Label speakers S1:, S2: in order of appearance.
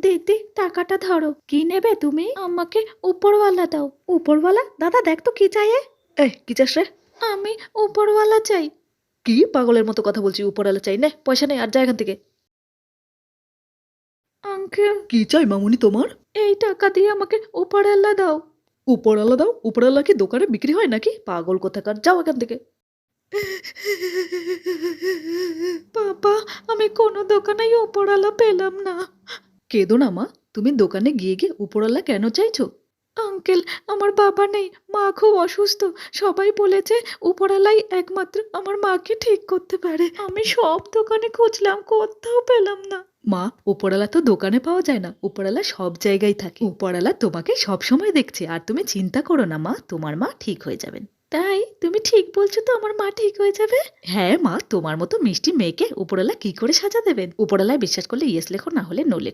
S1: দিদি টাকাটা ধরো। কি নেবে তুমি? আমাকে উপরওয়ালা দাও। উপরওয়ালা? দাদা দেখ তো কি চাই। এই কি চাস রে? আমি উপরওয়ালা চাই। কি পাগলের মতো কথা বলছি? উপরওয়ালা চাই? নে পয়সা নেই, আর যা এখান থেকে। আঙ্কেল কি চাই মামুনি তোমার? এই টাকা দিয়ে আমাকে উপরওয়ালা দাও। উপরওয়ালা দাও? উপরওয়ালা কি দোকানে বিক্রি হয় নাকি? পাগল কোথাকার, যাও এখান থেকে। বাবা, আমি কোনো দোকানেই উপরওয়ালা পেলাম না। কেঁদো না মা, তুমি দোকানে গিয়ে গিয়ে উপরওয়ালা কেন চাইছো? আঙ্কেল, আমার বাবা নেই, মা খুব অসুস্থ। সবাই বলেছে উপরওয়ালাই একমাত্র আমার মাকে ঠিক করতে পারে। আমি সব দোকানে খুঁজলাম, কোথাও পেলাম না। মা, উপরওয়ালা তো দোকানে পাওয়া যায় না, উপরওয়ালা সব জায়গায় থাকে। উপরওয়ালা তোমাকে সব সময় দেখছে, আর তুমি চিন্তা করো না মা, তোমার মা ঠিক হয়ে যাবেন। তাই তুমি ঠিক বলছো তো, আমার মা ঠিক হয়ে যাবে? হ্যাঁ মা, তোমার মতো মিষ্টি মেয়েকে উপরওয়ালা কি করে সাজা দেবেন? উপরওয়ালায় বিশ্বাস করলে ইয়েস লেখো, না হলে নো লেখো।